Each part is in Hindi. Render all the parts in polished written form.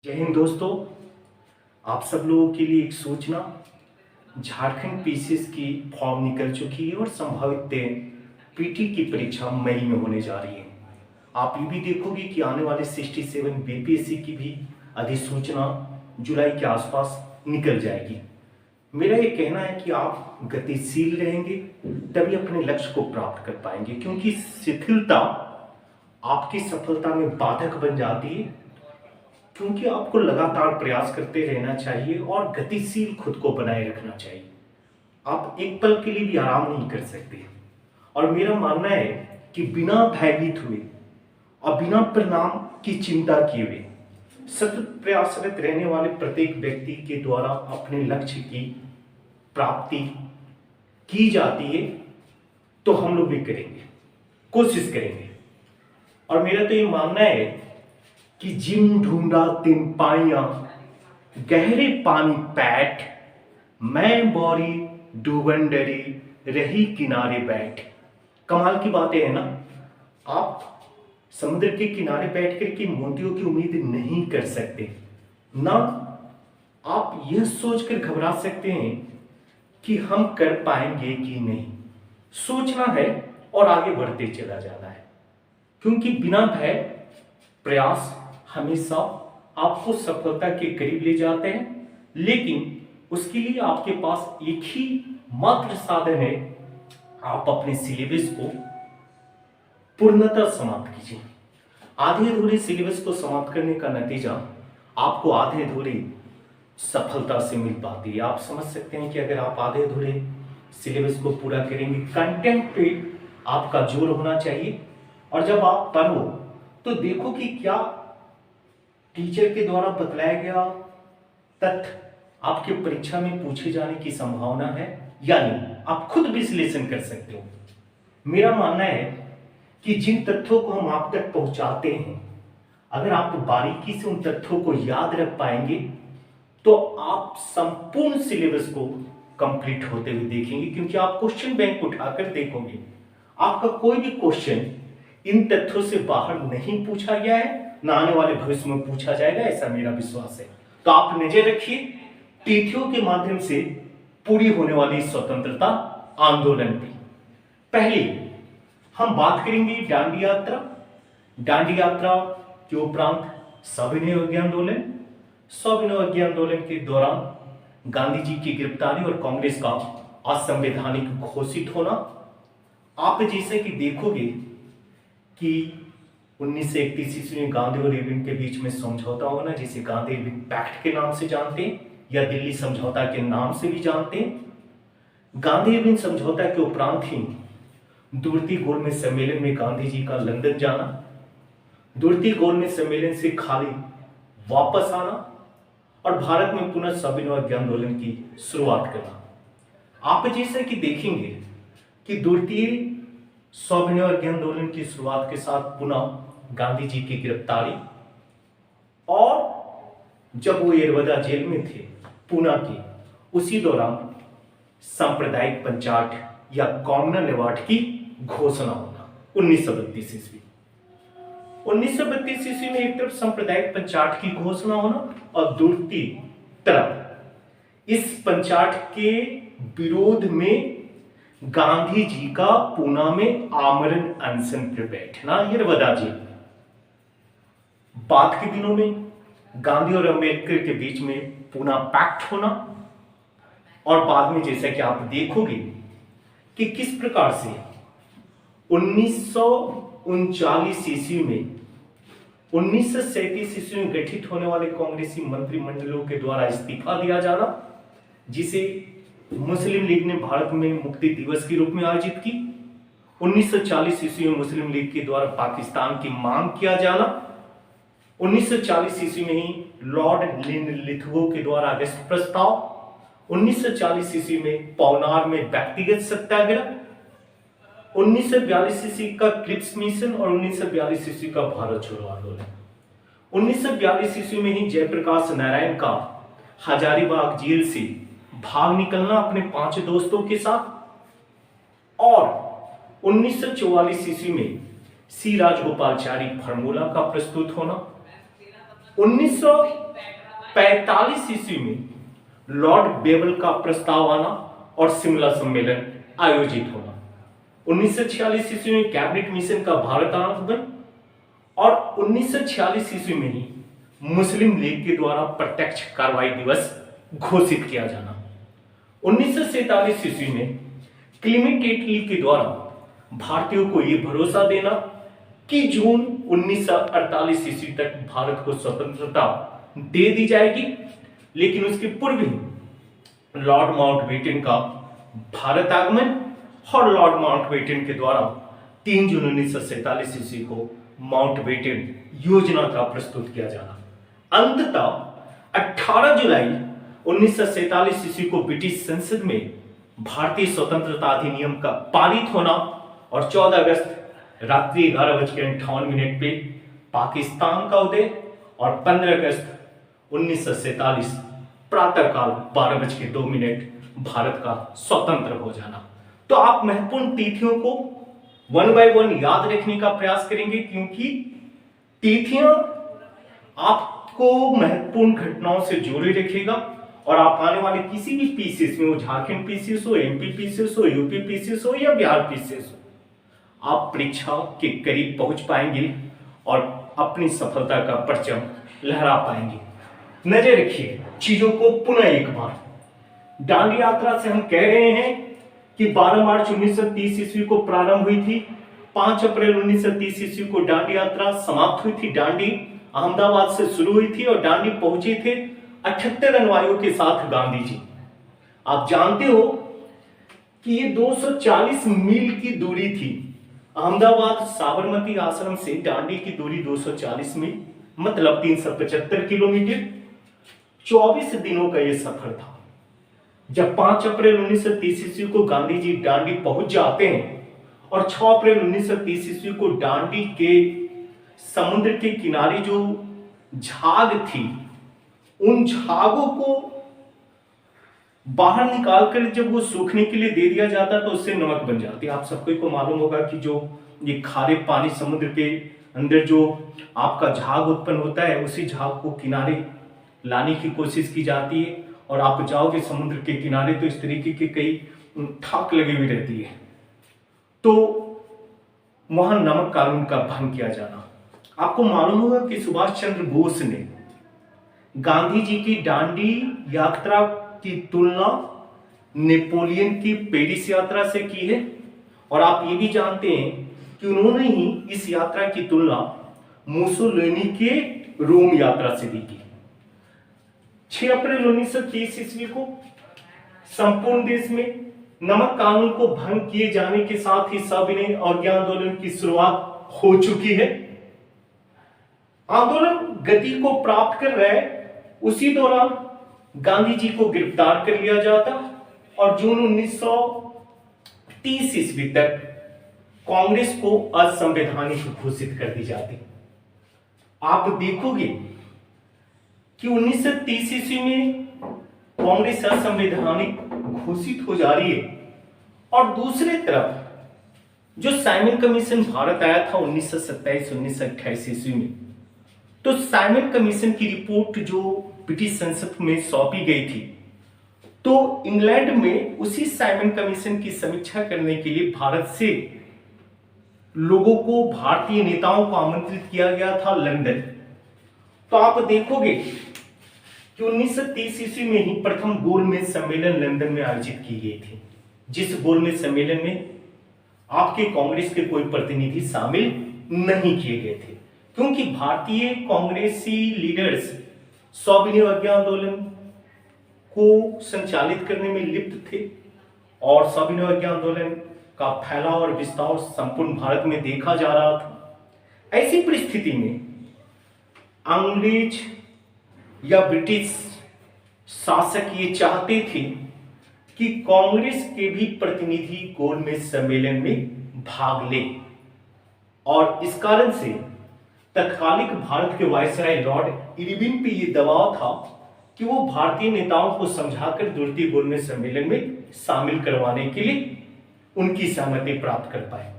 जय हिंद दोस्तों। आप सब लोगों के लिए एक सूचना। झारखंड पीसीएस की फॉर्म निकल चुकी है और संभावित पीटी की परीक्षा मई में होने जा रही है। आप ये भी देखोगे कि आने वाले 67 बीपीएससी की भी अधिसूचना जुलाई के आसपास निकल जाएगी। मेरा ये कहना है कि आप गतिशील रहेंगे तभी अपने लक्ष्य को प्राप्त कर पाएंगे, क्योंकि शिथिलता आपकी सफलता में बाधक बन जाती है। क्योंकि आपको लगातार प्रयास करते रहना चाहिए और गतिशील खुद को बनाए रखना चाहिए। आप एक पल के लिए भी आराम नहीं कर सकते। और मेरा मानना है कि बिना भयभीत हुए और बिना परिणाम की चिंता किए हुए सतत प्रयासरत रहने वाले प्रत्येक व्यक्ति के द्वारा अपने लक्ष्य की प्राप्ति की जाती है। तो हम लोग भी करेंगे, कोशिश करेंगे। और मेरा तो ये मानना है कि जिम ढूंढा तिन पाइया, गहरे पानी पैठ, मैं बोरी डूबन डरी, रही किनारे बैठ। कमाल की बातें है ना। आप समुद्र के किनारे बैठ करके मोतियों की उम्मीद नहीं कर सकते ना। आप यह सोचकर घबरा सकते हैं कि हम कर पाएंगे कि नहीं। सोचना है और आगे बढ़ते चला जाना है, क्योंकि बिना भय प्रयास हमेशा आपको सफलता के करीब ले जाते हैं। लेकिन उसके लिए आपके पास एक ही मात्र साधन है, आप अपने सिलेबस को पूर्णतः समाप्त कीजिए। आधे अधूरे सिलेबस को समाप्त करने का नतीजा आपको आधे अधूरे सफलता से मिल पाती है। आप समझ सकते हैं कि अगर आप आधे अधूरे सिलेबस को पूरा करेंगे, कंटेंट पे आपका जोर होना चाहिए। और जब आप पढ़ो तो देखो कि क्या टीचर के द्वारा बतलाया गया तथ्य आपके परीक्षा में पूछे जाने की संभावना है या नहीं। आप खुद विश्लेषण कर सकते हो। मेरा मानना है कि जिन तथ्यों को हम आप तक पहुंचाते हैं, अगर आप बारीकी से उन तथ्यों को याद रख पाएंगे तो आप संपूर्ण सिलेबस को कंप्लीट होते हुए देखेंगे। क्योंकि आप क्वेश्चन बैंक उठाकर देखोगे, आपका कोई भी क्वेश्चन इन तथ्यों से बाहर नहीं पूछा गया है, ना आने वाले भविष्य में पूछा जाएगा, ऐसा मेरा विश्वास है। तो आप नजर रखिए तिथियों के माध्यम से पूरी होने वाली स्वतंत्रता आंदोलन की। पहले हम बात करेंगे दांडी यात्रा। दांडी यात्रा के उपरांत सविनय अवज्ञा आंदोलन। सविनय अवज्ञा आंदोलन के दौरान गांधी जी की गिरफ्तारी और कांग्रेस का असंवैधानिक घोषित होना। आप जैसे कि देखोगे कि 1931 ईस्वी में गांधी और इरविन के बीच में समझौता होना, जिसे गांधी इरविन पैक्ट के नाम से जानते हैं या दिल्ली समझौता के नाम से भी जानते हैं। गांधी इरविन समझौता के उपरांत ही दुर्ती गोलमेज सम्मेलन में गांधी जी का लंदन जाना, दुर्ती गोलमेज सम्मेलन से खाली वापस आना और भारत में पुनः सविनय अवज्ञा आंदोलन की शुरुआत करना। आप जैसे कि देखेंगे कि द्वितीय सविनय अवज्ञा आंदोलन की शुरुआत के साथ पुनः गांधी जी की गिरफ्तारी, और जब वो येरवदा जेल में थे पूना के, उसी दौरान सांप्रदायिक पंचायत या कॉमनल अवार्ड की घोषणा होना 1932 ईस्वी। 1932 ईस्वी में एक तरफ सांप्रदायिक पंचायत की घोषणा होना और दूसरी तरफ इस पंचायत के विरोध में गांधी जी का पूना में आमरण अनशन पर बैठना येरवदा जेल में। बाद के दिनों में गांधी और अंबेडकर के बीच में पूना पैक्ट होना, और बाद में जैसा कि आप देखोगे कि किस प्रकार से 1939 ईस्वी में 1937 ईस्वी में गठित होने वाले कांग्रेसी मंत्रिमंडलों के द्वारा इस्तीफा दिया जाना, जिसे मुस्लिम लीग ने भारत में मुक्ति दिवस के रूप में आयोजित की। 1940 ईस्वी में मुस्लिम लीग के द्वारा पाकिस्तान की मांग किया जाना। 1940 ईस्वी में ही लॉर्ड लिथगो के द्वारा अगस्त प्रस्ताव। 1940 ईस्वी में पौनार में व्यक्तिगत सत्याग्रह। 1942 ईस्वी का क्रिप्स मिशन और 1942 ईस्वी का भारत छोड़ो आंदोलन। 1942 ईस्वी में ही जयप्रकाश नारायण का हजारीबाग जेल से भाग निकलना अपने 5 दोस्तों के साथ, और 1944 ईस्वी में सी राजगोपालचारी फार्मूला का प्रस्तुत होना। 19 45 ईस्वी में लॉर्ड बेबल का प्रस्ताव आना और शिमला सम्मेलन आयोजित होना। 1946 ईस्वी में कैबिनेट मिशन का भारत आगमन और 1946 ईस्वी में ही मुस्लिम लीग के द्वारा प्रत्यक्ष कार्रवाई दिवस घोषित किया जाना। 1947 ईस्वी में क्लीमेंट एटली के द्वारा भारतीयों को यह भरोसा देना कि जून 1948 ईस्वी तक भारत को स्वतंत्रता दे दी जाएगी, लेकिन उसके पूर्व ही लॉर्ड माउंटबेटन का भारत आगमन और लॉर्ड माउंटबेटन के द्वारा 3 जून 1947 ईस्वी को माउंटबेटन योजना का प्रस्तुत किया जाना। अंततः 18 जुलाई 1947 ईस्वी को ब्रिटिश संसद में भारतीय स्वतंत्रता अधिनियम का पारित होना और 14 अगस्त रात्रि 11:58 पे पाकिस्तान का उदय और 15 अगस्त 1947 प्रातःकाल 12:02 भारत का स्वतंत्र हो जाना। तो आप महत्वपूर्ण तिथियों को 1 बाय 1 याद रखने का प्रयास करेंगे, क्योंकि तिथियां आपको महत्वपूर्ण घटनाओं से जोड़े रखेगा और आप आने वाले किसी भी पीसीएस में, वो झारखंड पीसीएस हो, एमपी पीसीएस हो, यूपी पीसीएस हो या बिहार पीसीएस हो, आप परीक्षा के करीब पहुंच पाएंगे और अपनी सफलता का परचम लहरा पाएंगे। नजर रखिए चीजों को पुनः एक बार। दांडी यात्रा से हम कह रहे हैं कि 12 मार्च 1930 ईस्वी को प्रारंभ हुई थी। 5 अप्रैल 1930 ईस्वी को दांडी यात्रा समाप्त हुई थी। दांडी अहमदाबाद से शुरू हुई थी और दांडी पहुंचे थे 78 अनुयायियों के साथ गांधी जी। आप जानते हो कि ये 240 मील की दूरी थी। अहमदाबाद साबरमती आश्रम से दांडी की दूरी 240 मील, मतलब 375 किलोमीटर। 24 दिनों का यह सफर था। जब 5 अप्रैल 1930 ईस्वी को गांधी जी दांडी पहुंच जाते हैं और 6 अप्रैल 1930 ईस्वी को दांडी के समुद्र के किनारे जो झाग थी, उन झागों को बाहर निकालकर जब वो सूखने के लिए दे दिया जाता तो उससे नमक बन जाती। आप सबको को मालूम होगा कि जो ये खारे पानी समुद्र के अंदर जो आपका झाग उत्पन्न होता है, उसी झाग को किनारे लाने की कोशिश की जाती है और आप जाओगे समुद्र के किनारे तो इस तरीके की कई ठाक लगी हुई रहती है। तो वहां नमक कानून का भंग किया जाना। आपको मालूम होगा कि सुभाष चंद्र बोस ने गांधी जी की दांडी यात्रा की तुलना नेपोलियन की पेरिस यात्रा से की है और आप ये भी जानते हैं कि उन्होंने ही इस यात्रा की तुलना मुसोलिनी के रोम यात्रा से भी की। 6 अप्रैल 1930 ईस्वी को संपूर्ण देश में नमक कानून को भंग किए जाने के साथ ही सविनय अवज्ञा आंदोलन की शुरुआत हो चुकी है। आंदोलन गति को प्राप्त कर रहा है। उसी दौरान गांधी जी को गिरफ्तार कर लिया जाता और जून 1930 ईस्वी तक कांग्रेस को असंवैधानिक घोषित कर दी जाती। आप देखोगे कि 1930 ईस्वी में कांग्रेस असंवैधानिक घोषित हो जा रही है और दूसरी तरफ जो साइमन कमीशन भारत आया था 1927-1928 ईस्वी में, तो साइमन कमीशन की रिपोर्ट जो ब्रिटिश संसद में सौंपी गई थी, तो इंग्लैंड में उसी साइमन कमीशन की समीक्षा करने के लिए भारत से लोगों को, भारतीय नेताओं को आमंत्रित किया गया था लंदन। तो आप देखोगे कि 1930 ईस्वी में ही प्रथम गोलमेज सम्मेलन लंदन में आयोजित की गई थी, जिस गोलमेज सम्मेलन में आपके कांग्रेस के कोई प्रतिनिधि शामिल नहीं किए गए थे, क्योंकि भारतीय कांग्रेसी लीडर्स सविनय अवज्ञा आंदोलन को संचालित करने में लिप्त थे और सविनय अवज्ञा आंदोलन का फैलाव और विस्तार संपूर्ण भारत में देखा जा रहा था। ऐसी परिस्थिति में अंग्रेज या ब्रिटिश शासक ये चाहते थे कि कांग्रेस के भी प्रतिनिधि गोलमेज सम्मेलन में भाग ले और इस कारण से तत्कालिक भारत के वायसराय लॉर्ड इरविन पे ये दबाव था कि वो भारतीय नेताओं को समझाकर द्वितीय गोलमेज सम्मेलन में शामिल करवाने के लिए उनकी सहमति प्राप्त कर पाए।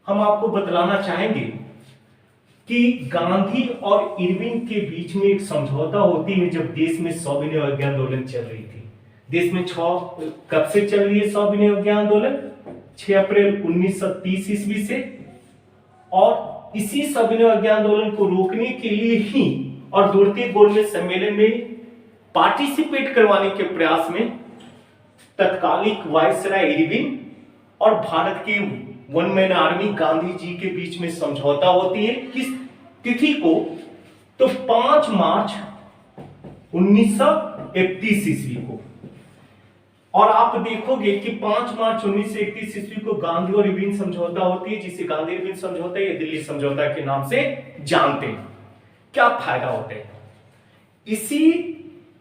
हम आपको बतलाना चाहेंगे कि गांधी और इरविन के बीच में एक समझौता होती है जब देश में सविनय अवज्ञा आंदोलन चल रही थी। देश में कब से चल रही है सविनय अवज्ञा आंदोलन? 6 अप्रैल 1930 ईस्वी से। और इसी सविनय अवज्ञा आंदोलन को रोकने के लिए ही और द्वितीय गोलमेज सम्मेलन में पार्टिसिपेट करवाने के प्रयास में तत्कालिक वायसराय इरविन और भारत के one man army Gandhi ji के बीच में समझौता होती है। किस तिथि को? तो 5 मार्च 1931 ईस्वी को। और आप देखोगे कि 5 मार्च 1931 ईस्वी को गांधी और इरविन समझौता होती है, जिसे गांधी इरविन समझौता या दिल्ली समझौता के नाम से जानते हैं। क्या फायदा होता है? इसी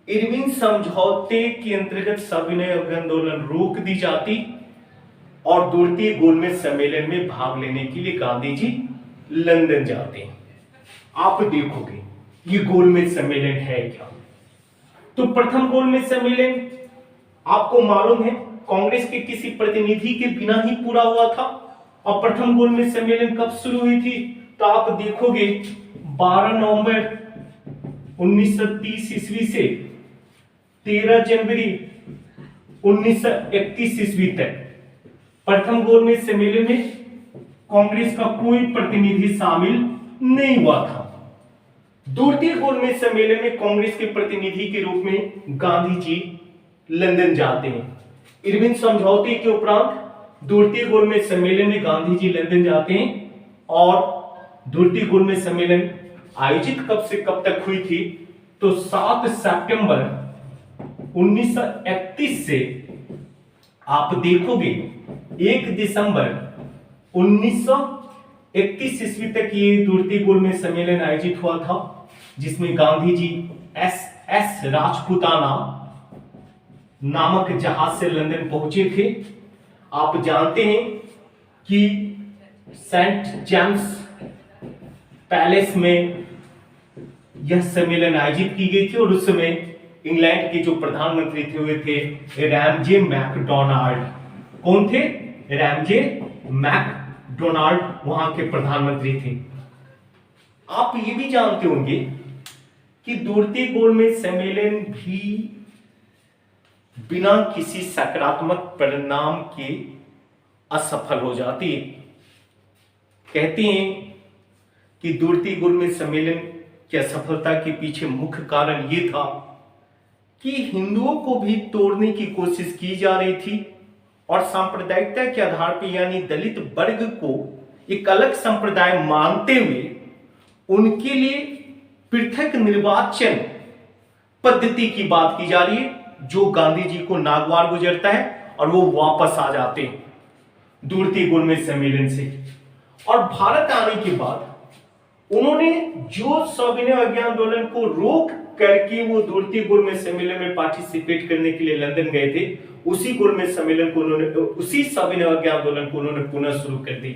इरविन समझौते के अंतर्गत सविनय अवज्ञा आंदोलन रोक दी जाती और द्वितीय गोलमेज सम्मेलन में भाग लेने के लिए गांधी जी लंदन जाते हैं। आप देखोगे ये गोलमेज सम्मेलन है क्या? तो प्रथम गोलमेज सम्मेलन आपको मालूम है कांग्रेस के किसी प्रतिनिधि के बिना ही पूरा हुआ था। और प्रथम गोलमेज सम्मेलन कब शुरू हुई थी? तो आप देखोगे 12 नवंबर 1930 ईस्वी से 13 जनवरी 1931 ईस्वी तक प्रथम गोलमेज सम्मेलन में कांग्रेस का कोई प्रतिनिधि शामिल नहीं हुआ था। द्वितीय गोलमेज सम्मेलन में कांग्रेस के प्रतिनिधि के रूप में गांधी जी लंदन जाते हैं। इरविन समझौते के उपरांत द्वितीय गोलमेज सम्मेलन में गांधी जी लंदन जाते हैं। और द्वितीय गोलमेज सम्मेलन आयोजित कब से कब तक हुई थी? तो 7 सितंबर 1931 से आप देखोगे 1 दिसंबर 1931 ईस्वी तक ये द्वितीय गोलमेज सम्मेलन आयोजित हुआ था, जिसमें गांधी जी एस राजपूताना नामक जहाज से लंदन पहुंचे थे। आप जानते हैं कि सेंट जेम्स पैलेस में यह सम्मेलन आयोजित की गई थी और उस समय इंग्लैंड के जो प्रधानमंत्री थे हुए थे रैमजे मैकडोनाल्ड। कौन थे? रैमजे मैकडोनाल्ड वहां के प्रधानमंत्री थे। आप ये भी जानते होंगे कि द्वितीय गोलमेज सम्मेलन भी बिना किसी सकारात्मक परिणाम के असफल हो जाती है। कहते हैं कि द्वितीय गोलमेज सम्मेलन की असफलता के पीछे मुख्य कारण यह था कि हिंदुओं को भी तोड़ने की कोशिश की जा रही थी और सांप्रदायिकता के आधार पर यानी दलित वर्ग को एक अलग संप्रदाय मानते हुए उनके लिए पृथक निर्वाचन पद्धति की बात की जा रही है, जो गांधी जी को नागवार गुजरता है और वो वापस आ जाते हैं द्वितीय गोलमेज सम्मेलन से। और भारत आने के बाद उन्होंने जो सविनय अवज्ञा आंदोलन को रोक करके वो द्वितीय गोलमेज सम्मेलन में पार्टिसिपेट करने के लिए लंदन गए थे, उसी गोलमेज सम्मेलन को उन्होंने, उसी सविनय अवज्ञा आंदोलन को उन्होंने पुनः शुरू कर दी।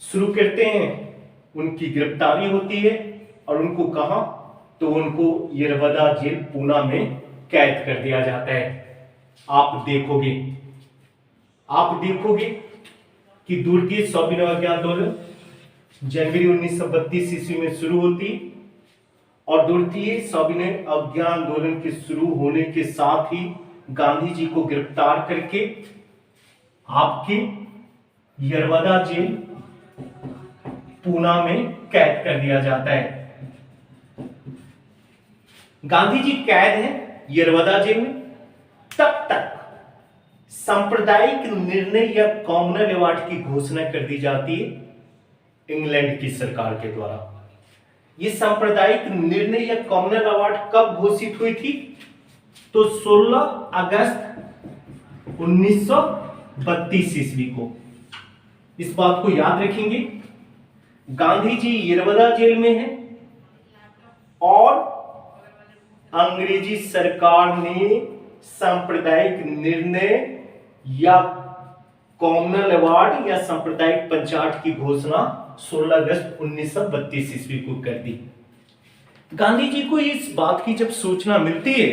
शुरू करते हैं, उनकी गिरफ्तारी होती है और उनको कहा तो उनको यरवदा जेल पूना में कैद कर दिया जाता है। आप देखोगे कि द्वितीय सविनय अवज्ञा आंदोलन जनवरी 1932 ईस्वी में शुरू होती और द्वितीय सविनय अवज्ञा आंदोलन के शुरू होने के साथ ही गांधी जी को गिरफ्तार करके आपके यरवदा जेल पूना में कैद कर दिया जाता है। गांधी जी कैद हैं यरवदा जेल में। तब तक सांप्रदायिक निर्णय या कॉमनल अवार्ड की घोषणा कर दी जाती है इंग्लैंड की सरकार के द्वारा। यह सांप्रदायिक निर्णय या कॉमनल अवार्ड कब घोषित हुई थी? तो 16 अगस्त 1932 ईस्वी को। इस बात को याद रखेंगे। गांधी जी यरवदा जेल में हैं और अंग्रेजी सरकार ने सांप्रदायिक निर्णय या कॉमनल अवार्ड या सांप्रदायिक पंचायत की घोषणा 16 अगस्त 1932 ईस्वी को कर दी। गांधी जी को इस बात की जब सूचना मिलती है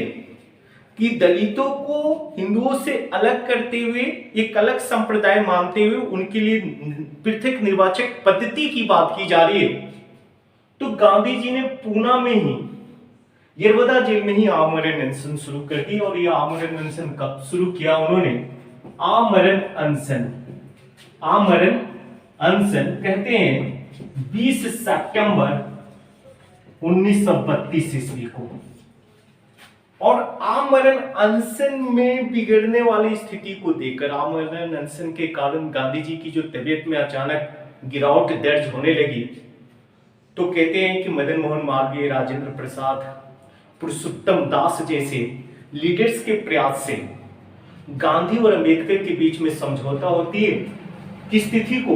कि दलितों को हिंदुओं से अलग करते हुए, एक अलग संप्रदाय मानते हुए उनके लिए पृथक निर्वाचक पद्धति की बात की जा रही है, तो गांधी जी ने पूना में ही यरवदा जेल में ही आमरण अनशन शुरू कर दी। और ये आमरण अनशन कब शुरू किया उन्होंने? आमरण अनशन कहते हैं 20 सितंबर 1932 ईस्वी को। और आमरण अनशन में बिगड़ने वाली स्थिति को देखकर, आमरण अनशन के कारण गांधी जी की जो तबीयत में अचानक गिरावट दर्ज होने लगी, तो कहते हैं कि मदन मोहन मालवीय, राजेंद्र प्रसाद, पुरुषोत्तम दास जैसे लीडर्स के प्रयास से गांधी और अंबेडकर के बीच में समझौता होती है कि स्थिति को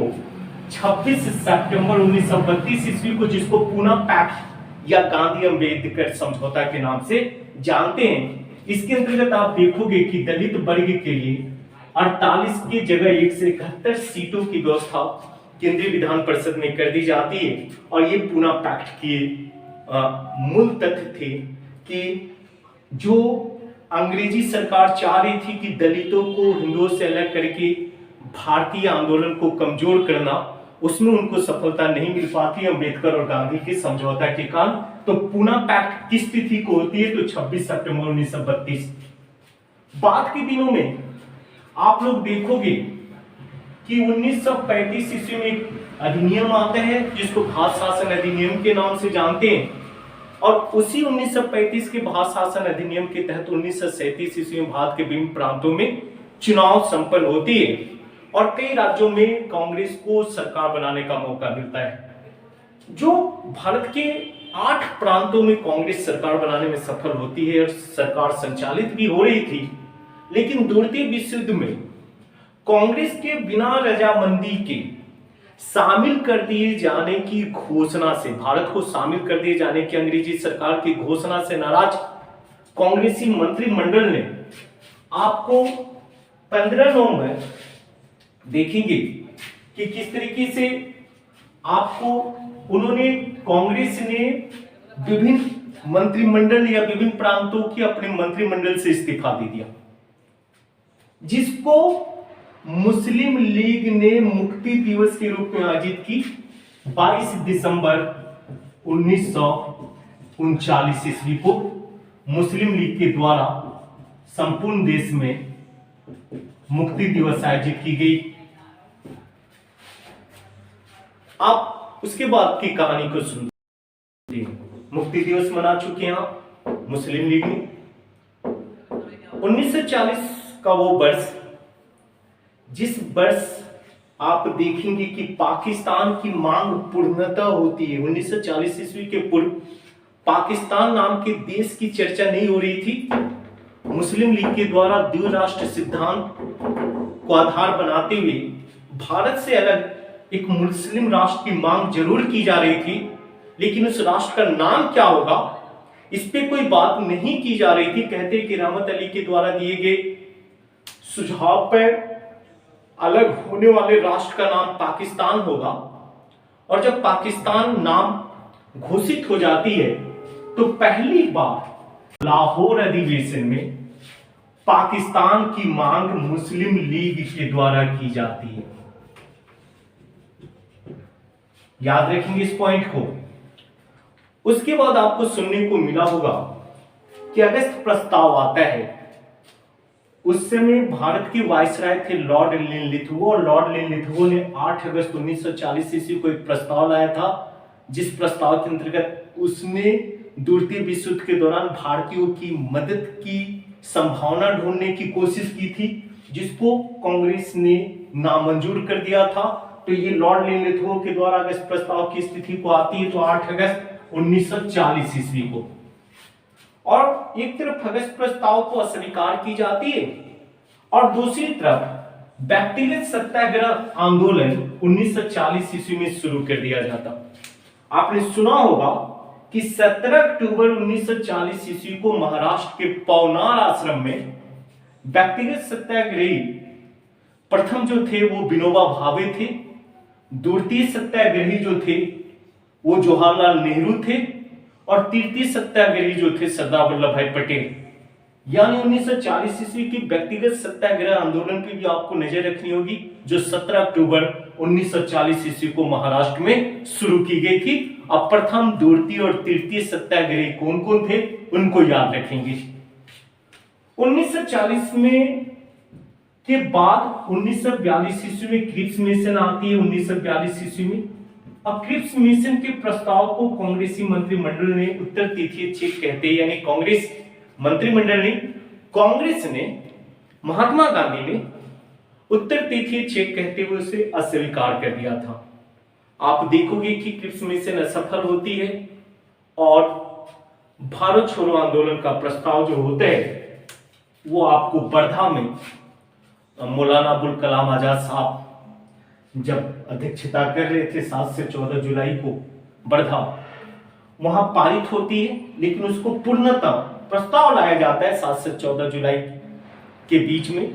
26 सितंबर 1932 ईस्वी को, जिसको पूना पैक्ट या गांधी अंबेडकर समझौता के नाम से जानते हैं, इसके अंतर्गत आप देखोगे कि दलित वर्ग के लिए 48 की जगह 171 सीटों की व्यवस्था केंद्रीय विधान परिषद में कर दी जाती है। और ये पूना पैक्ट के मूल तथ्य थे कि जो अंग्रेजी सरकार चाह रही थी कि दलितों को हिंदुओं से अलग करके भारतीय आंदोलन को कमजोर करना, उसमें उनको सफलता नहीं मिल पाती अंबेडकर और गांधी के समझौता के कारण। तो पूना पैक्ट किस तिथि को होती है? तो 26 सितंबर 1932। बाद के दिनों में आप लोग देखोगे कि 1935 ईस्वी में एक अधिनियम आता है जिसको भारत शासन अधिनियम के नाम से जानते हैं। और उसी 1935 के भारत शासन अधिनियम के तहत 1937 ईस्वी में भारत के विभिन्न प्रांतों में चुनाव संपन्न होती है और कई राज्यों में कांग्रेस को सरकार बनाने का मौका मिलता है। जो भारत के 8 प्रांतों में कांग्रेस सरकार बनाने में सफल होती है और सरकार संचालित भी हो रही थी, लेकिन द्वितीय विश्व युद्ध में कांग्रेस के बिना रजामंदी के शामिल कर दिए जाने की घोषणा से, भारत को शामिल कर दिए जाने की अंग्रेजी सरकार की घोषणा से नाराज कांग्रेसी मंत्रिमंडल ने आपको 15 नवंबर देखेंगे कि किस तरीके से आपको उन्होंने, कांग्रेस ने विभिन्न मंत्रिमंडल या विभिन्न प्रांतों के अपने मंत्रिमंडल से इस्तीफा दे दिया, जिसको मुस्लिम लीग ने मुक्ति दिवस के रूप में आयोजित की 22 दिसंबर 1939 ईस्वी को मुस्लिम लीग के द्वारा संपूर्ण देश में मुक्ति दिवस आयोजित की गई। आप उसके बाद की कहानी को सुनते हैं। मुक्ति दिवस मना चुके हैं मुस्लिम लीग ने। 1940 का वो वर्ष, जिस वर्ष आप देखेंगे कि पाकिस्तान की मांग पूर्णतः होती है। 1940 ईस्वी के पूर्व पाकिस्तान नाम के देश की चर्चा नहीं हो रही थी। मुस्लिम लीग के द्वारा द्विराष्ट्र सिद्धांत को आधार बनाते हुए भारत से अलग एक मुस्लिम राष्ट्र की मांग जरूर की जा रही थी, लेकिन उस राष्ट्र का नाम क्या होगा इस पे कोई बात नहीं की जा रही थी। कहते कि रहमत अली के द्वारा दिए गए सुझाव पर अलग होने वाले राष्ट्र का नाम पाकिस्तान होगा, और जब पाकिस्तान नाम घोषित हो जाती है तो पहली बार लाहौर अधिवेशन में पाकिस्तान की मांग मुस्लिम लीग के द्वारा की जाती है। याद रखेंगे इस पॉइंट को। उसके बाद आपको सुनने को मिला होगा कि अगस्त प्रस्ताव आता है। उस समय भारत के वायसराय थे लॉर्ड लिनलिथगो, और लॉर्ड लिनलिथगो ने 8 अगस्त 1940 ईस्वी को एक प्रस्ताव लाया था, जिस प्रस्ताव के अंतर्गत उसने द्वितीय विश्व युद्ध के दौरान भारतीयों की मदद की संभावना ढूंढने की कोशिश की थी, जिसको कांग्रेस ने नामंजूर कर दिया था। तो ये लॉर्ड लिनलिथगो के द्वारा अगस्त प्रस्ताव की स्थिति को आती है तो 8 अगस्त 1940 ईस्वी को। और एक तरफ अगस्त प्रस्ताव को अस्वीकार की जाती है और दूसरी तरफ व्यक्तिगत सत्याग्रह आंदोलन 1940 ईस्वी में शुरू कर दिया जाता। आपने सुना होगा कि 17 अक्टूबर 1940 ईस्वी को महाराष्ट्र के पवनार आश्रम में व्यक्तिगत सत्याग्रही प्रथम जो थे वो विनोबा भावे थे, द्वितीय सत्याग्रही जो थे वो जवाहरलाल नेहरू थे, और तृतीय सत्याग्रही जो थे सरदार वल्लभ भाई पटेल। यानी 1940 ईस्वी की व्यक्तिगत सत्याग्रह आंदोलन की भी आपको नजर रखनी होगी, जो 17 अक्टूबर 1940 ईस्वी को महाराष्ट्र में शुरू की गई थी। अब प्रथम, द्वितीय और तृतीय सत्याग्रही कौन कौन थे उनको याद रखेंगे। 1940 में के बाद 1942 ईस्वी में क्रिप्स मिशन आती है। 1942 ईस्वी में अब क्रिप्स मिशन के प्रस्ताव को कांग्रेसी मंत्रिमंडल ने उत्तर तिथिय चेक कहते हैं, यानी कांग्रेस मंत्रिमंडल ने, कांग्रेस ने, महात्मा गांधी ने उत्तर तिथिय चेक कहते हुए उसे अस्वीकार कर दिया था। आप देखोगे कि क्रिप्स मिशन असफल होती है और भारत छोड़ो आंदोलन का प्रस्ताव जो होता है वो आपको वर्धा में मौलाना अबुल कलाम आजाद साहब जब अध्यक्षता कर रहे थे 7 से 14 जुलाई को वर्धा, वहां पारित होती है, लेकिन उसको पूर्णतः प्रस्ताव लाया जाता है 7 से 14 जुलाई के बीच में,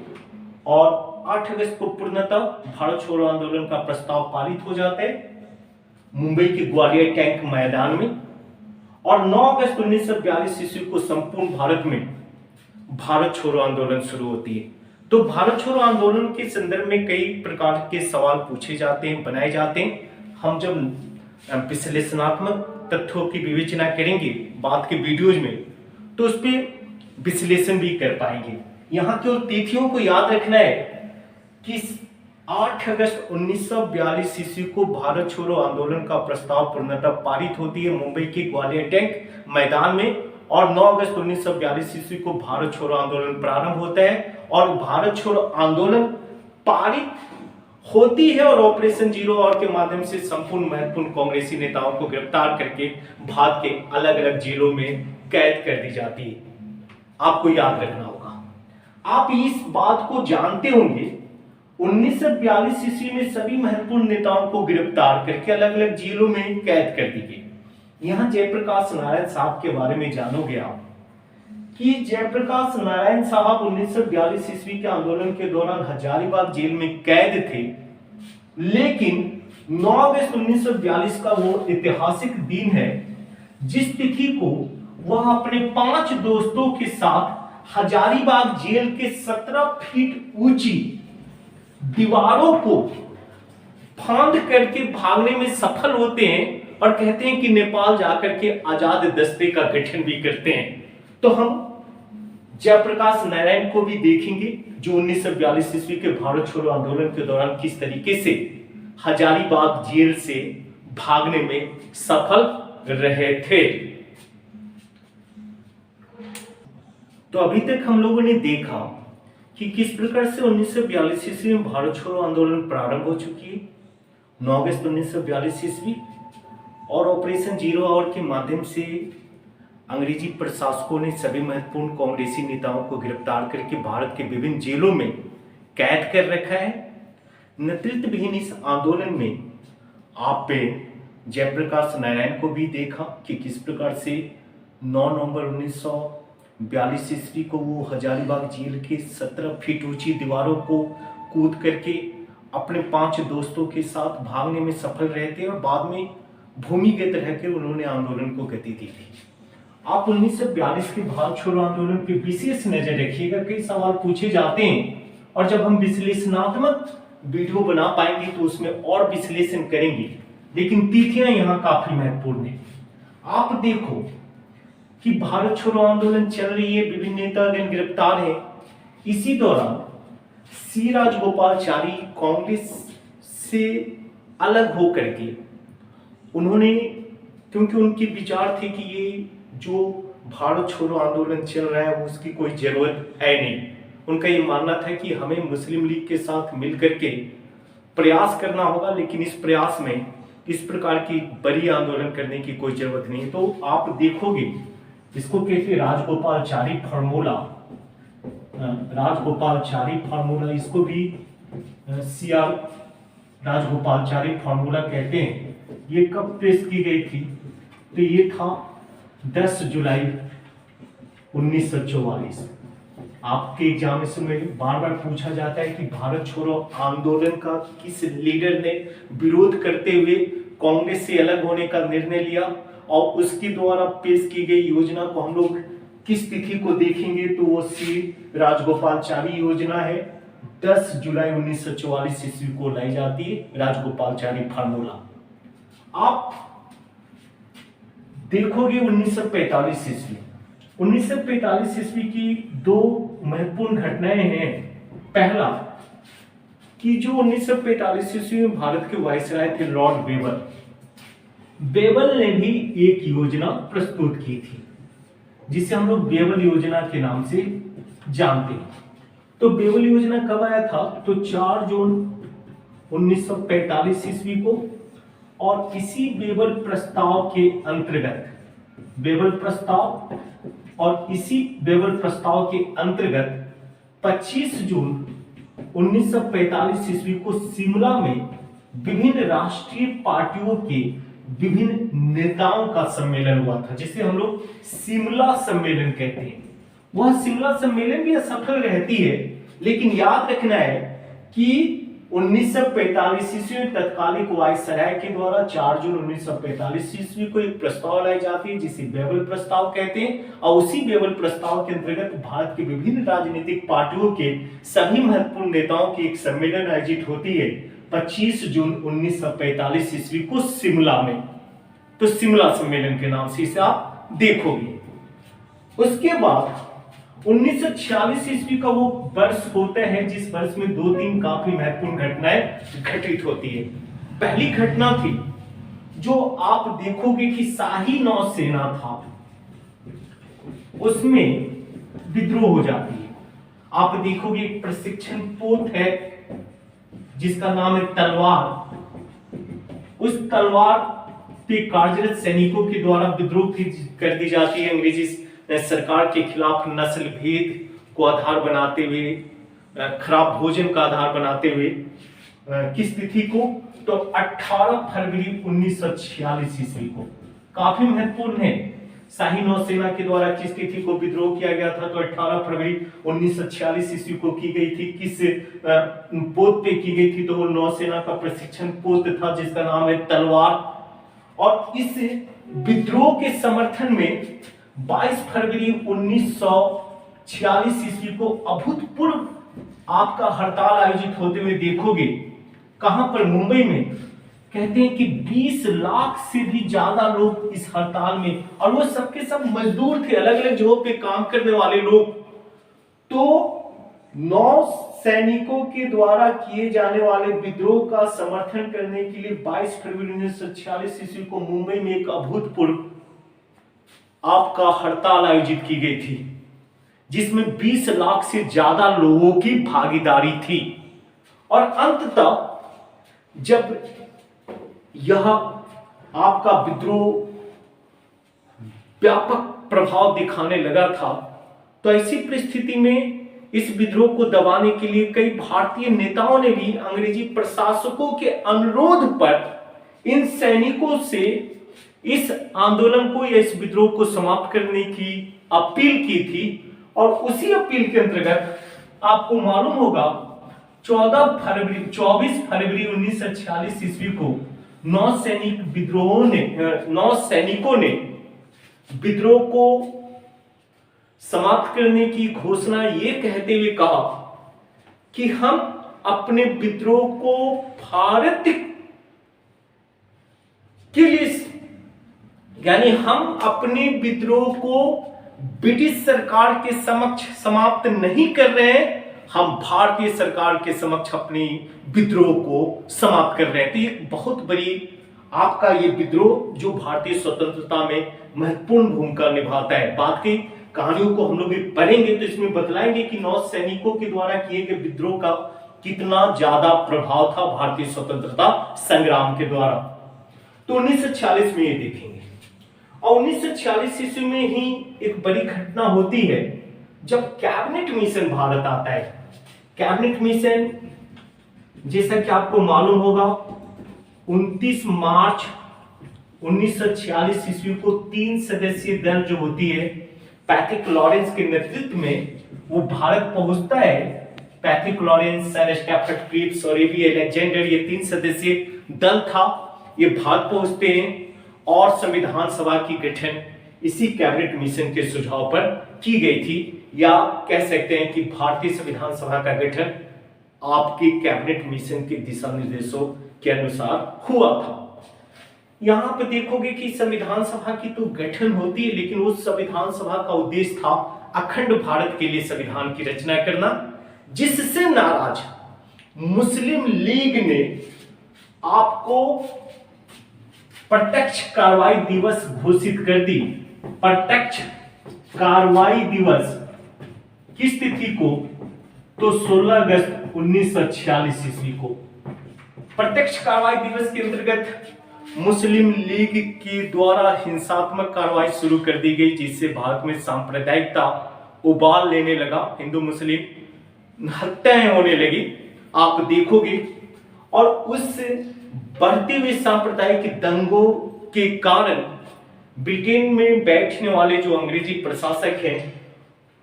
और 8 अगस्त को पूर्णतः भारत छोड़ो आंदोलन का प्रस्ताव पारित हो जाता है मुंबई के ग्वालियर टैंक मैदान में, और 9 अगस्त 1942 ईस्वी को संपूर्ण भारत में भारत छोड़ो आंदोलन शुरू होती है। तो भारत छोड़ो आंदोलन के संदर्भ में कई प्रकार के सवाल पूछे जाते हैं, बनाए जाते हैं। हम जब विश्लेषणात्मक तथ्यों की विवेचना करेंगे बाद के वीडियोज में, तो उस पर विश्लेषण भी कर पाएंगे। यहाँ केवल तिथियों को याद रखना है कि 8 अगस्त 1942 ईस्वी को भारत छोड़ो आंदोलन का प्रस्ताव पूर्णतः पारित होती है मुंबई के ग्वालियर टैंक मैदान में, और 9 अगस्त 1942 ईस्वी को भारत छोड़ो आंदोलन प्रारंभ होता है, और भारत छोड़ो आंदोलन पारित होती है और ऑपरेशन जीरो आवर के माध्यम से संपूर्ण महत्वपूर्ण कांग्रेसी नेताओं को गिरफ्तार करके भारत के अलग अलग जेलों में कैद कर दी जाती है। आपको याद रखना होगा। आप इस बात को जानते होंगे 1942 ईस्वी में सभी महत्वपूर्ण नेताओं को गिरफ्तार करके अलग अलग जेलों में कैद कर दी गई। यहां जयप्रकाश नारायण साहब के बारे में जानोगे आप कि जयप्रकाश नारायण साहब 1942 ईस्वी के आंदोलन के दौरान हजारीबाग जेल में कैद थे, लेकिन 9 अगस्त 1942 का वो ऐतिहासिक दिन है जिस तिथि को वह अपने 5 दोस्तों के साथ हजारीबाग जेल के 17 फीट ऊंची दीवारों को फांद करके भागने में सफल होते हैं और कहते हैं कि नेपाल जाकर के आजाद दस्ते का गठन भी करते हैं। तो हम जयप्रकाश नारायण को भी देखेंगे जो 1942 ईस्वी के भारत छोड़ो आंदोलन के दौरान किस तरीके से हजारीबाग जेल से भागने में सफल रहे थे। तो अभी तक हम लोगों ने देखा कि किस प्रकार से 1942 ईस्वी में भारत छोड़ो आंदोलन प्रारंभ हो चुकी है 9 अगस्त 1942 ईस्वी, और ऑपरेशन जीरो आवर के माध्यम से अंग्रेजी प्रशासकों ने सभी महत्वपूर्ण कांग्रेसी नेताओं को गिरफ्तार करके भारत के विभिन्न जेलों में कैद कर रखा है। नेतृत्वहीन इस आंदोलन में आपने जयप्रकाश नारायण को भी देखा कि किस प्रकार से 9 नवंबर 1942 ईस्वी को वो हजारीबाग जेल के 17 फीट ऊंची दीवारों को कूद करके अपने 5 दोस्तों के साथ भागने में सफल रहे थे और बाद में भूमिगत रह के उन्होंने आंदोलन को गति दी थी। आप 1942 के भारत छोड़ो आंदोलन पे विशेष नजर रखिएगा, कई सवाल पूछे जाते हैं और जब हम विश्लेषणात्मक वीडियो बना पाएंगे तो उसमें और विश्लेषण करेंगे, लेकिन तिथियां यहाँ काफी महत्वपूर्ण है। आप देखो कि भारत छोड़ो आंदोलन चल रही है, विभिन्न नेतागण गिरफ्तार है। इसी दौरान सी राजगोपालचारी कांग्रेस से अलग होकर के उन्होंने, क्योंकि उनके विचार थे कि ये जो भारत छोड़ो आंदोलन चल रहा है उसकी कोई जरूरत है नहीं। उनका ये मानना था कि हमें मुस्लिम लीग के साथ मिलकर के प्रयास करना होगा, लेकिन इस प्रयास में इस प्रकार की बड़ी आंदोलन करने की कोई जरूरत नहीं। तो आप देखोगे इसको कहते राजगोपालचारी फार्मूला, राजगोपालचारी फार्मूला, इसको भी सीआर राजगोपालचारी फार्मूला कहते हैं। ये कब पेश की गई थी? तो ये था 10 जुलाई 1944। आपके एग्जामिनेशन में बार बार पूछा जाता है कि भारत छोड़ो आंदोलन का किस लीडर ने विरोध करते हुए कांग्रेस से अलग होने का निर्णय लिया और उसके द्वारा पेश की गई योजना को हम लोग किस तिथि को देखेंगे तो वो श्री राजगोपालचारी योजना है, 10 जुलाई 1944 ईस्वी को लाई जाती है राजगोपालचारी फार्मूला। आप देखोगे 1945 ईस्वी, 1945 ईस्वी की दो महत्वपूर्ण घटनाएं हैं। पहला कि जो 1945 ईस्वी में भारत के वायसराय थे लॉर्ड बेबल ने भी एक योजना प्रस्तुत की थी जिसे हम लोग बेबल योजना के नाम से जानते हैं। तो बेबल योजना कब आया था? तो 4 जून 1945 ईस्वी को, और इसी बेबल प्रस्ताव के अंतर्गत के अंतर्गत 25 जून 1945 ईस्वी को शिमला में विभिन्न राष्ट्रीय पार्टियों के विभिन्न नेताओं का सम्मेलन हुआ था, जिसे हम लोग शिमला सम्मेलन कहते हैं। वह शिमला सम्मेलन भी असफल रहती है, लेकिन याद रखना है कि 1945 ईस्वी में तत्कालिक वायसराय के द्वारा 4 जून 1945 ईस्वी को एक प्रस्ताव लाई जाती है जिसे बेबल प्रस्ताव कहते हैं, और उसी बेबल प्रस्ताव के अंतर्गत भारत के विभिन्न राजनीतिक पार्टियों के सभी महत्वपूर्ण नेताओं की एक सम्मेलन आयोजित होती है 25 जून 1945 ईस्वी को शिमला में। तो शिमला सम्मेलन के नाम से इसे आप देखोगे। उसके बाद 1946 ईस्वी का वो वर्ष होता है जिस वर्ष में 2-3 काफी महत्वपूर्ण घटनाएं घटित होती है। पहली घटना थी जो आप देखोगे कि शाही नौसेना था, उसमें विद्रोह हो जाती है। आप देखोगे एक प्रशिक्षण पोत है जिसका नाम है तलवार। उस तलवार पे कार्यरत सैनिकों के द्वारा विद्रोह कर दी जाती है अंग्रेजी सरकार के खिलाफ, नस्ल भेद को आधार बनाते हुए, खराब भोजन का आधार बनाते हुए। किस तिथि को? तो 18 फरवरी 1946 ईस्वी को। काफी महत्वपूर्ण है। शाही नौसेना के द्वारा किस तिथि को विद्रोह किया गया था? तो 18 फरवरी 1946 ईस्वी को की गई थी। किस पोत पे की गई थी? तो वो नौसेना का प्रशिक्षण पोत था जिसका नाम है तलवार। और इस विद्रोह के समर्थन में 22 फरवरी 1946 ईस्वी को अभूतपूर्व आपका हड़ताल आयोजित होते हुए देखोगे। कहां पर? मुंबई में। कहते हैं कि 20 लाख से भी ज्यादा लोग इस हड़ताल में, और वो सबके सब मजदूर थे, अलग अलग जगहों पे काम करने वाले लोग। तो 9 सैनिकों के द्वारा किए जाने वाले विद्रोह का समर्थन करने के लिए 22 फरवरी 1946 ईस्वी को मुंबई में एक अभूतपूर्व आपका हड़ताल आयोजित की गई थी जिसमें 20 लाख से ज्यादा लोगों की भागीदारी थी। और अंततः जब यह आपका विद्रोह व्यापक प्रभाव दिखाने लगा था, तो ऐसी परिस्थिति में इस विद्रोह को दबाने के लिए कई भारतीय नेताओं ने भी अंग्रेजी प्रशासकों के अनुरोध पर इन सैनिकों से इस आंदोलन को या इस विद्रोह को समाप्त करने की अपील की थी। और उसी अपील के अंतर्गत आपको मालूम होगा 24 फरवरी 1946 ईस्वी को 9 सैनिकों ने विद्रोह को समाप्त करने की घोषणा ये कहते हुए कहा कि हम अपने विद्रोह को भारत के लिए, यानी हम अपने विद्रोह को ब्रिटिश सरकार के समक्ष समाप्त नहीं कर रहे हैं, हम भारतीय सरकार के समक्ष अपनी विद्रोह को समाप्त कर रहे हैं। तो ये बहुत बड़ी आपका ये विद्रोह जो भारतीय स्वतंत्रता में महत्वपूर्ण भूमिका निभाता है। बाद की कहानियों को हम लोग पढ़ेंगे तो इसमें बतलाएंगे कि 9 सैनिकों के द्वारा किए गए विद्रोह का कितना ज्यादा प्रभाव था भारतीय स्वतंत्रता संग्राम के द्वारा। तो 1946 में ये देखेंगे। और 1946 ईस्वी में ही एक बड़ी घटना होती है जब कैबिनेट मिशन भारत आता है। कैबिनेट मिशन जैसा कि आपको मालूम होगा 29 मार्च 1946 ईस्वी को 3 सदस्यीय दल जो होती है पैट्रिक लॉरेंस के नेतृत्व में वो भारत पहुंचता है। Patrick Lawrence, sir Stafford Cripps और एबी अलेक्जेंडर, ये 3 सदस्यीय दल था, ये भारत पहुंचते हैं और संविधान सभा की गठन इसी कैबिनेट मिशन के सुझाव पर की गई थी, या कह सकते हैं कि भारतीय संविधान सभा का गठन आपके कैबिनेट मिशन के दिशा निर्देशों के अनुसार हुआ था। यहां पर देखोगे कि संविधान सभा की तो गठन होती है, लेकिन उस संविधान सभा का उद्देश्य था अखंड भारत के लिए संविधान की रचना करना, जिससे नाराज मुस्लिम लीग ने आपको प्रत्यक्ष कार्रवाई दिवस घोषित कर दी। प्रत्यक्ष कार्रवाई दिवस किस तिथि को? तो 16 अगस्त 1946 ईस्वी को। प्रत्यक्ष कार्रवाई दिवस के अंतर्गत मुस्लिम लीग के द्वारा हिंसात्मक कार्रवाई शुरू कर दी गई, जिससे भारत में सांप्रदायिकता उबाल लेने लगा, हिंदू मुस्लिम हत्याएं होने लगी, आप देखोगे। और उस बढ़ते हुए सांप्रदायिक दंगों के कारण ब्रिटेन में बैठने वाले जो अंग्रेजी प्रशासक हैं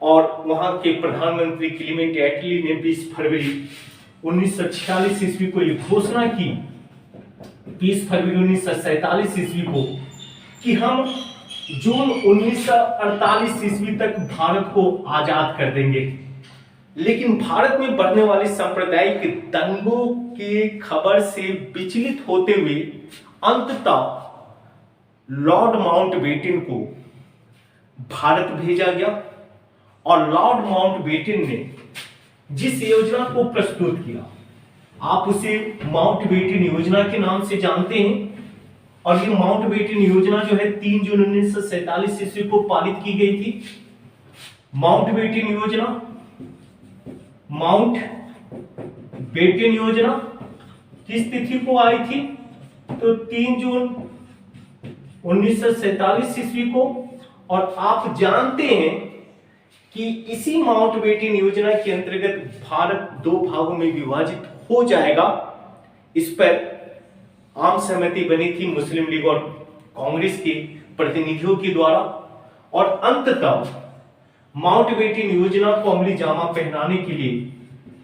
और वहां के प्रधानमंत्री क्लीमेंट एटली ने 20 फरवरी 1946 ईस्वी को यह घोषणा की, 20 फरवरी 1947 ईस्वी को, कि हम जून 1948 ईस्वी तक भारत को आजाद कर देंगे। लेकिन भारत में बढ़ने वाले सांप्रदायिक दंगों की खबर से विचलित होते हुए अंततः लॉर्ड माउंटबेटन को भारत भेजा गया, और लॉर्ड माउंटबेटन ने जिस योजना को प्रस्तुत किया, आप उसे माउंटबेटन योजना के नाम से जानते हैं। और ये माउंटबेटन योजना जो है 3 जून 1947 ईस्वी को पारित की गई थी। माउंटबेटन योजना, माउंटबेटन योजना किस तिथि को आई थी? तो 3 जून 1947 ईस्वी को। और आप जानते हैं कि इसी माउंटबेटन योजना के अंतर्गत भारत 2 भागों में विभाजित हो जाएगा। इस पर आम सहमति बनी थी मुस्लिम लीग और कांग्रेस के प्रतिनिधियों के द्वारा, और अंततः माउंटबेटन योजना को अमली जामा पहनाने के लिए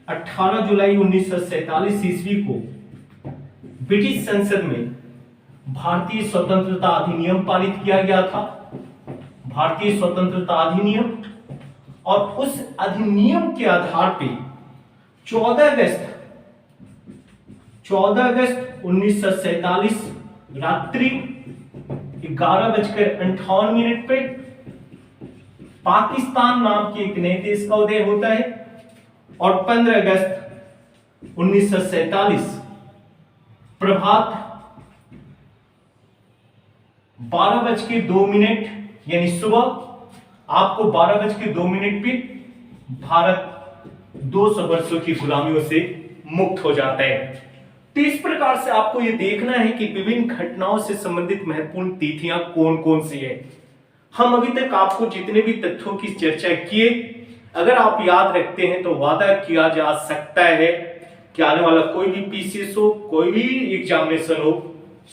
18 जुलाई 1947 ईस्वी को ब्रिटिश संसद में भारतीय स्वतंत्रता अधिनियम पारित किया गया था, भारतीय स्वतंत्रता अधिनियम। और उस अधिनियम के आधार पर 14 अगस्त 1947 रात्रि 11:58 पे पाकिस्तान नाम के एक नए देश का उदय होता है, और 15 अगस्त 1947 प्रभात 12:02 यानी सुबह आपको 12:02 पे भारत 200 वर्षों की गुलामियों से मुक्त हो जाता है। तो इस प्रकार से आपको यह देखना है कि विभिन्न घटनाओं से संबंधित महत्वपूर्ण तिथियां कौन कौन सी है। हम अभी तक आपको जितने भी तथ्यों की चर्चा किए, अगर आप याद रखते हैं तो वादा किया जा सकता है कि आने वाला कोई भी पीसीएस हो, कोई भी एग्जामिनेशन हो,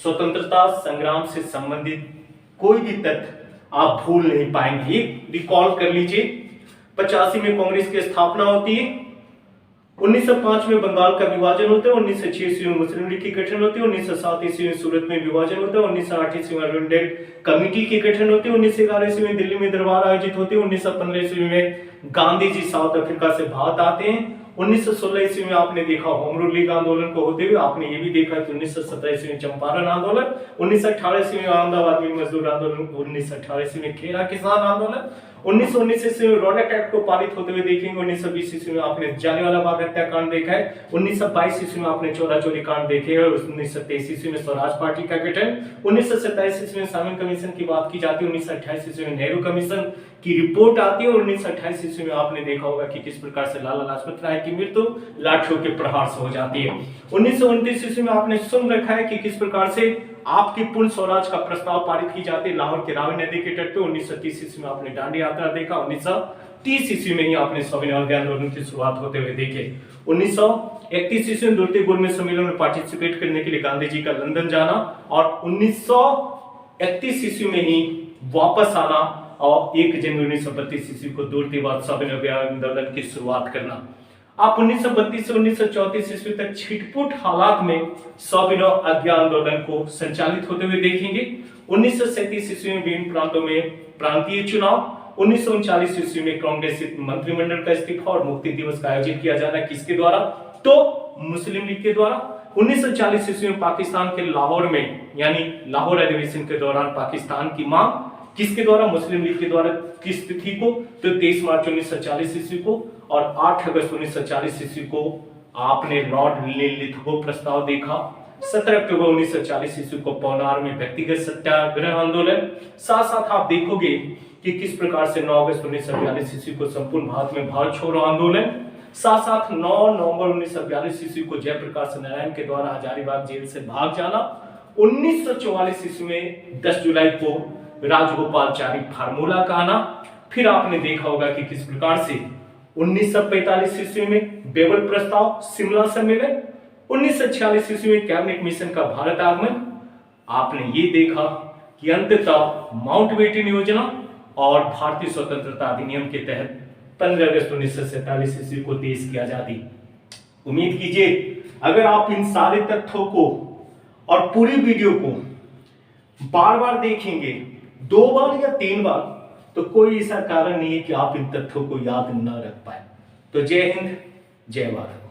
स्वतंत्रता संग्राम से संबंधित कोई भी तथ्य आप भूल नहीं पाएंगे। रिकॉल कर लीजिए, 85 में कांग्रेस की स्थापना होती है, 1905 में बंगाल का विभाजन होता है, 1906 ईस्वी में मुस्लिम लीग की गठन होती है, 1907 ईस्वी में सूरत में विभाजन होता है, 1908 ईस्वी में अरुणडेट कमेटी की गठन होती है, 1911 ईस्वी में दिल्ली में दरबार आयोजित होती है, 1915 ईस्वी में गांधी जी साउथ अफ्रीका से भारत आते हैं, 1916 ईस्वी में आपने देखा होम रूल लीग आंदोलन को होते हुए, आपने ये भी देखा कि 1917 ईस्वी में चंपारण आंदोलन, 1918 ईस्वी में अहमदाबाद में मजदूर आंदोलन, 1918 ईस्वी में खेरा किसान आंदोलन, 1919 ईस्वी में रोडेट एक्ट को पारित होते हुए देखेंगे, 1920 ईस्वी में आपने जालियांवाला बाग हत्याकांड देखा है, 1922 ईस्वी में आपने चौरा चोरी कांड देखे हैं, 1923 ईस्वी में स्वराज पार्टी का गठन, 1927 ईस्वी में सामन कमीशन की बात की जाती है, 1928 ईस्वी में नेहरू कमीशन की रिपोर्ट आती है, और 1928 ईस्वी में आपने देखा होगा कि किस प्रकार से लाला लाजपत राय की मृत्यु लाठियों के प्रहार से हो जाती है। 1929 ईस्वी में आपने सुन रखा है कि किस प्रकार से आपकी पूर्ण स्वराज का प्रस्ताव पारित की जाती है लाहौर के रावी नदी के तट पे। 1930 ईस्वी में आपने दांडी यात्रा देखा, 1930 ईस्वी में ही आपने स्वाभिमान आंदोलन की शुरुआत होते हुए देखे। 1931 ईस्वी में दूरते गोलमेज सम्मेलन में पार्टिसिपेट करने के लिए गांधी जी का लंदन जाना, और 1931 ईस्वी में ही वापस आना, और 1 जनवरी 1932 ईस्वी को दूरतेवाद स्वाभिमान आंदोलन की शुरुआत करना। आप 1932 से 1934 ईस्वी तक छिटपुट हालात में स्वाभिनव आज्ञा आंदोलन को संचालित होते हुए देखेंगे। 1937 ईस्वी में विभिन्न प्रांतों में प्रांतीय चुनाव, 1939 ईस्वी में कांग्रेस मंत्रिमंडल का इस्तीफा और मुक्ति दिवस का आयोजन किया जाना किसके द्वारा, तो मुस्लिम लीग के द्वारा। 1940 ईस्वी में पाकिस्तान के लाहौर में यानी लाहौर अधिवेशन के दौरान पाकिस्तान की मांग किसके द्वारा, मुस्लिम लीग के द्वारा किस तिथि को, तो 23 मार्च 1940 ईस्वी को। और 8 अगस्त 1940 ईस्वी को आपने लॉर्ड लिथगो प्रस्ताव देखा। 17 अक्टूबर 1940 ईस्वी को पौनार में व्यक्तिगत सत्याग्रह आंदोलन। साथ साथ आप देखोगे कि किस प्रकार से 9 अगस्त 1942 ईस्वी को संपूर्ण भारत में भारत छोड़ो आंदोलन। साथ साथ 9 नवंबर 1942 ईस्वी को जयप्रकाश नारायण के द्वारा हजारीबाग जेल से भाग जाना। 1944 ईस्वी में 10 जुलाई को राजगोपालचारी फार्मूला का आना। फिर आपने देखा होगा कि किस प्रकार से 1945 ईस्वी में बेबल प्रस्ताव, शिमला सम्मेलन, 1946 ईस्वी में कैबिनेट मिशन का भारत आगमन। आपने ये देखा कि अंततः माउंटबेटन योजना और भारतीय स्वतंत्रता अधिनियम के तहत 15 अगस्त 1947 ईस्वी को देश की आजादी। उम्मीद कीजिए अगर आप इन सारे तथ्यों को और पूरी वीडियो को बार बार देखेंगे, 2 बार या 3 बार, तो कोई ऐसा कारण नहीं है कि आप इन तथ्यों को याद न रख पाए। तो जय हिंद, जय भारत।